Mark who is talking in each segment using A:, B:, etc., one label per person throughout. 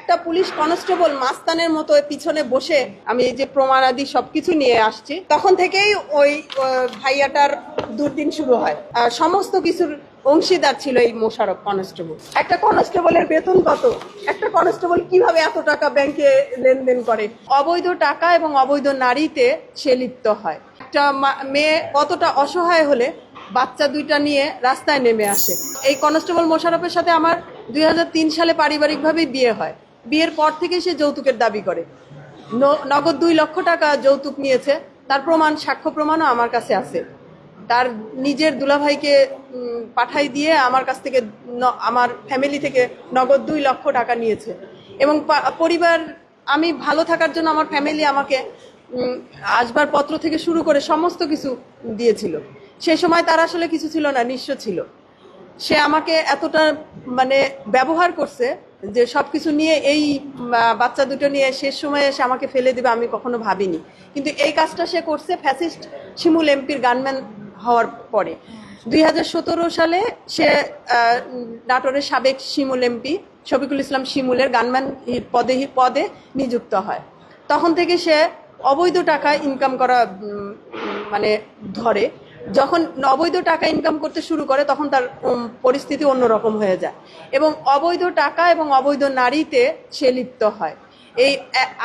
A: একটা police constable মাস্তানের মতো পিছনে বসে আমি এই যে প্রমাণাদি সবকিছু নিয়ে আসছি, তখন থেকেই ওই ভাইয়াটার দুর্দিন শুরু হয়। সমস্ত কিছুর অংশীদার ছিল এই মোশাররফ কনস্টেবল। একটা কনস্টেবলের বেতন কত? একটা কনস্টেবল কিভাবে এত টাকা ব্যাংকে লেনদেন করে? অবৈধ টাকা এবং অবৈধ নারীতে সে লিপ্ত হয়। একটা মেয়ে কতটা অসহায় হলে বাচ্চা দুইটা নিয়ে রাস্তায় নেমে আসে। এই কনস্টেবল মোশাররফের সাথে আমার 2003 সালে পারিবারিকভাবেই বিয়ে হয়। বিয়ের পর থেকে সে যৌতুকের দাবি করে। নগদ 2 লক্ষ টাকা যৌতুক নিয়েছে, তার প্রমাণ, সাক্ষ্য প্রমাণও আমার কাছে আছে। তার নিজের দুলাভাইকে পাঠাই দিয়ে আমার কাছ থেকে, আমার ফ্যামিলি থেকে নগদ 2 লক্ষ টাকা নিয়েছে। এবং পরিবার, আমি ভালো থাকার জন্য আমার ফ্যামিলি আমাকে আসবাবপত্র থেকে শুরু করে সমস্ত কিছু দিয়েছিল। সেই সময় তার আসলে কিছু ছিল না, নিঃস্ব ছিল। সে আমাকে এতটা মানে ব্যবহার করছে যে সবকিছু নিয়ে, এই বাচ্চা দুটো নিয়ে শেষ সময়ে এসে আমাকে ফেলে দেবে আমি কখনো ভাবিনি। কিন্তু এই কাজটা সে করছে ফ্যাসিস্ট শিমুল এমপির গানম্যান হওয়ার পরে। 2017 সালে সে নাটোরের সাবেক শিমুল এমপি শফিকুল ইসলাম শিমুলের গানম্যান পদে নিযুক্ত হয়। তখন থেকে সে অবৈধ টাকা ইনকাম করা মানে ধরে। যখন অবৈধ টাকা ইনকাম করতে শুরু করে তখন তার পরিস্থিতি অন্যরকম হয়ে যায় এবং অবৈধ টাকা এবং অবৈধ নারীতে সে লিপ্ত হয়।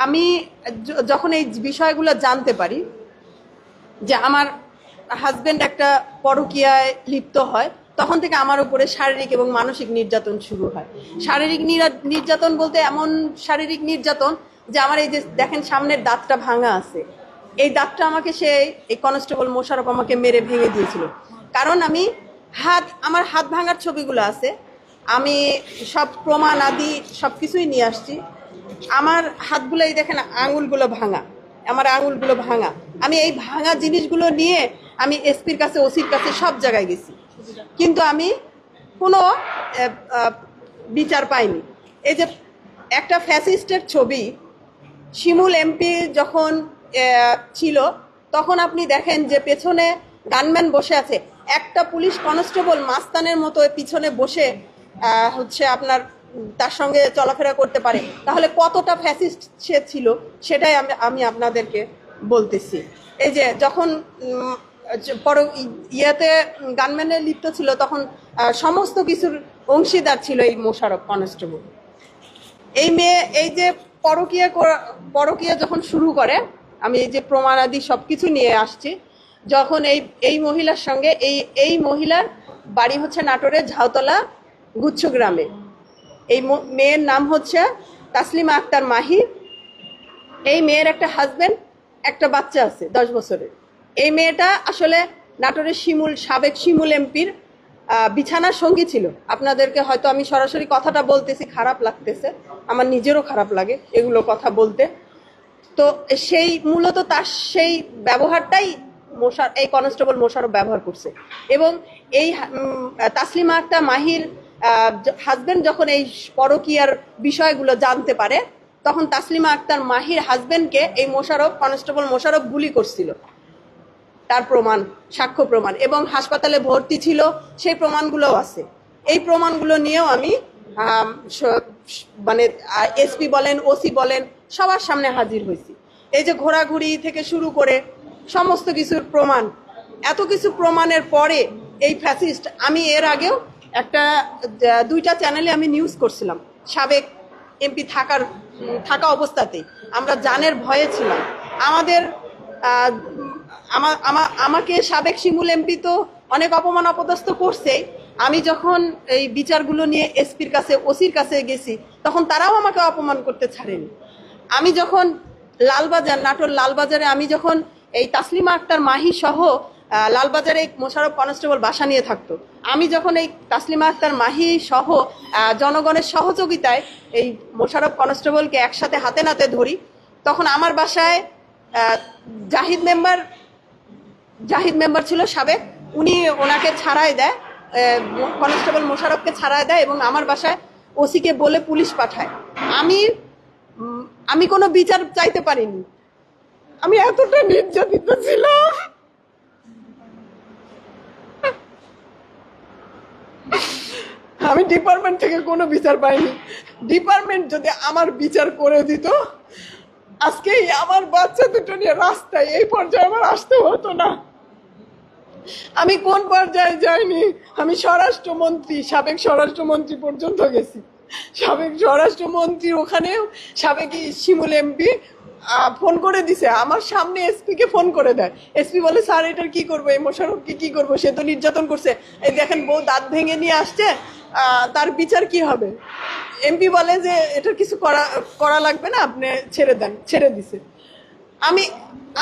A: আমি যখন এই বিষয়গুলো জানতে পারি যে আমার হাজবেন্ড একটা পরকীয়ায় লিপ্ত হয়, তখন থেকে আমার উপরে শারীরিক এবং মানসিক নির্যাতন শুরু হয়। শারীরিক নির্যাতন বলতে এমন শারীরিক নির্যাতন যে আমার এই যে দেখেন সামনের দাঁতটা ভাঙা আছে, এই দাঁতটা আমাকে এই কনস্টেবল মোশাররফ আমাকে মেরে ভেঙে দিয়েছিল। কারণ আমার হাত ভাঙার ছবিগুলো আছে, আমি সব প্রমাণ আদি সবকিছুই নিয়ে আসছি। আমার হাতগুলো এই দেখেন, আঙুলগুলো ভাঙা, আমার আঙুলগুলো ভাঙা। আমি এই ভাঙা জিনিসগুলো নিয়ে আমি এসপির কাছে, ওসির কাছে সব জায়গায় গেছি, কিন্তু আমি কোনো বিচার পাইনি। এই যে একটা ফ্যাসিস্টের ছবি, শিমুল এমপি যখন ছিল তখন আপনি দেখেন যে পেছনে গানম্যান বসে আছে। একটা পুলিশ কনস্টেবল মাস্তানের মতো পিছনে বসে হচ্ছে আপনার তার সঙ্গে চলাফেরা করতে পারে, তাহলে কতটা ফ্যাসিস্ট সে ছিল সেটাই আমি আপনাদেরকে বলতেছি। এই যে যখন গানম্যানে লিপ্ত ছিল তখন সমস্ত কিছুর অংশীদার ছিল এই মোশাররফ কনস্টেবল। এই মেয়ে এই যে পরকীয়া যখন শুরু করে, আমি এই যে প্রমাণাদি সবকিছু নিয়ে আসছি, যখন এই মহিলার সঙ্গে, এই মহিলার বাড়ি হচ্ছে নাটোরের ঝাউতলা গুচ্ছ গ্রামে। এই মেয়ের নাম হচ্ছে তাসলিমা আক্তার মাহি। এই মেয়ের একটা হাজবেন্ড, একটা বাচ্চা আছে 10 বছরের। এই মেয়েটা আসলে নাটোরের সাবেক শিমুল এমপির বিছানার সঙ্গী ছিল। আপনাদেরকে হয়তো আমি সরাসরি কথাটা বলতেছি, খারাপ লাগতেছে, আমার নিজেরও খারাপ লাগে এগুলো কথা বলতে। তো সেই মূলত তার সেই ব্যবহারটাই এই কনস্টেবল মোশাররফ ব্যবহার করছে। এবং এই তাসলিমা আক্তার মাহির হাজবেন্ড যখন এই পরকীয়ার বিষয়গুলো জানতে পারে, তখন তাসলিমা আক্তার মাহির হাজবেন্ডকে এই কনস্টেবল মোশাররফ গুলি করছিল। তার প্রমাণ, সাক্ষ্য প্রমাণ, এবং হাসপাতালে ভর্তি ছিল, সেই প্রমাণগুলোও আছে। এই প্রমাণগুলো নিয়েও আমি মানে এসপি বলেন, ওসি বলেন, সবার সামনে হাজির হয়েছি। এই যে ঘোরাঘুরি থেকে শুরু করে সমস্ত কিছুর প্রমাণ, এত কিছু প্রমাণের পরে এই ফ্যাসিস্ট, আমি এর আগেও দুইটা চ্যানেলে আমি নিউজ করছিলাম। সাবেক এমপি থাকা অবস্থাতেই আমরা জানের ভয়ে ছিলাম। আমাকে সাবেক শিমুল এমপি তো অনেক অপমান অপদস্থ করছেই। আমি যখন এই বিচারগুলো নিয়ে এসপির কাছে, ওসির কাছে গেছি, তখন তারাও আমাকে অপমান করতে ছাড়েনি। আমি যখন নাটোর লালবাজারে আমি যখন এই তাসলিমা আক্তার মাহি সহ লালবাজারে মোশাররফ কনস্টেবল বাসা নিয়ে থাকতো, আমি যখন এই তাসলিমা আক্তার মাহি সহ জনগণের সহযোগিতায় এই মোশাররফ কনস্টেবলকে একসাথে হাতে নাতে ধরি, তখন আমার বাসায় জাহিদ মেম্বার ছিল সাবেক, ওনাকে ছাড়াই দেয়, কনস্টেবল মোশাররফকে ছাড়াই দেয় এবং আমার বাসায় ওসিকে বলে পুলিশ পাঠায়। আমি কোনো বিচার চাইতে পারিনি, আমি এতটা নির্যাতিত ছিলাম। আমি ডিপার্টমেন্ট থেকে কোনো বিচার পাইনি। ডিপার্টমেন্ট যদি আমার বিচার করে দিত, আজকে আমার বাচ্চা দুটো নিয়ে রাস্তায় এই পর্যায়ে আমার আসতে হতো না। আমি কোন পর্যায়ে যাইনি, আমি স্বরাষ্ট্রমন্ত্রী, সাবেক স্বরাষ্ট্রমন্ত্রী পর্যন্ত গেছি। সাবেক স্বরাষ্ট্রমন্ত্রী ওখানেও সাবেক শিমুল এমপি ফোন করে দিছে, আমার সামনে এসপি কে ফোন করে দেয়। এসপি বলে স্যার এটার কি করবো, এই মোশাররফকে কি করবো, সে তো নির্যাতন করছে, এই দেখেন বউ দাঁত ভেঙে নিয়ে আসছে, তার বিচার কি হবে। এমপি বলে যে এটার কিছু করা লাগবে না, আপনি ছেড়ে দেন, ছেড়ে দিছে। আমি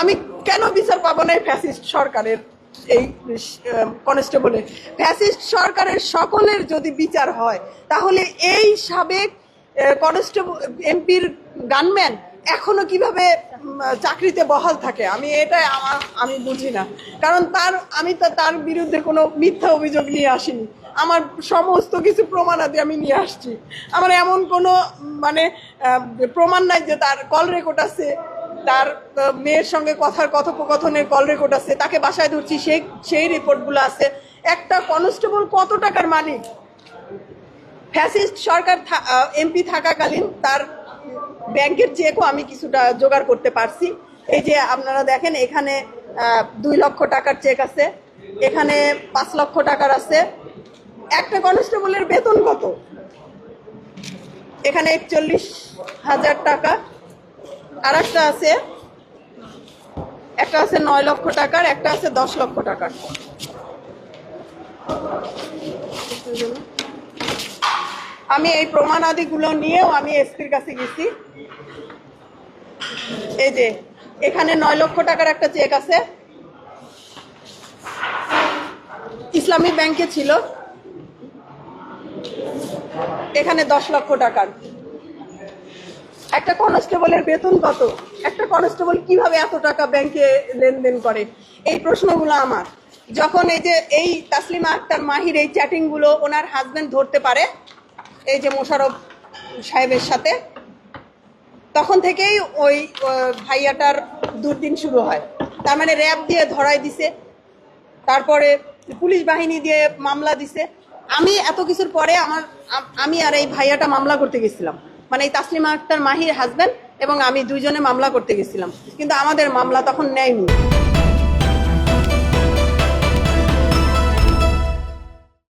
A: আমি কেন বিচার পাবো না এই ফ্যাসিস্ট সরকারের, এই কনস্টেবলের? ফ্যাসিস্ট সরকারের সকলের যদি বিচার হয়, তাহলে এই সাবেক কনস্টেবল এমপির গানম্যান এখনো কিভাবে চাকরিতে বহাল থাকে? আমি বুঝি না। কারণ আমি তো তার বিরুদ্ধে কোনো মিথ্যা অভিযোগ নিয়ে আসিনি, আমার সমস্ত কিছু প্রমাণাদি আমি নিয়ে আসছি। আমার এমন কোনো প্রমাণ নাই যে তার কল রেকর্ড আছে, তার মেয়ের সঙ্গে কথোপকথনের কল রেকর্ড আছে, তাকে বাসায় ধরছি সেই রিপোর্টগুলো আছে। একটা কনস্টেবল কত টাকার মালিক? ফ্যাসিস্ট সরকার এমপি থাকাকালীন তার ব্যাংকের চেকও আমি কিছুটা জোগাড় করতে পারছি। এই যে আপনারা দেখেন, এখানে 2 লক্ষ টাকার চেক আছে, এখানে 5 লক্ষ টাকার আছে। একটা কনস্টেবলের বেতন কত? এখানে 41,000 টাকা। আর একটা আছে 9 লক্ষ টাকার, একটা আছে 10 লক্ষ টাকার। আমি এই প্রমাণাদিগুলো নিয়েও আমি এসপির কাছে গেছি। এই যে এখানে 9 লক্ষ টাকার একটা চেক আছে, ইসলামী ব্যাংকে ছিল। এখানে 10 লক্ষ টাকার। একটা কনস্টেবলের বেতন কত? একটা কনস্টেবল কিভাবে এত টাকা ব্যাংকে লেনদেন করে? এই প্রশ্নগুলো আমার। যখন এই তাসলিমা আক্তার মাহির এই চ্যাটিং গুলো ওনার হাজবেন্ড ধরতে পারে, এই যে মোশাররফ সাহেবের সাথে, তখন থেকেই ওই ভাইয়াটার দুর্দিন শুরু হয়। তার মানে র্যাব দিয়ে ধরাই দিছে, তারপরে পুলিশ বাহিনী দিয়ে মামলা দিছে। আমি এত কিছুর পরে আমি আর এই ভাইয়াটা মামলা করতে গেছিলাম, মানে এই তাসলিমা আক্তার মাহির হাজবেন্ড এবং আমি দুইজনে মামলা করতে গেছিলাম, কিন্তু আমাদের মামলা তখন নেয়নি।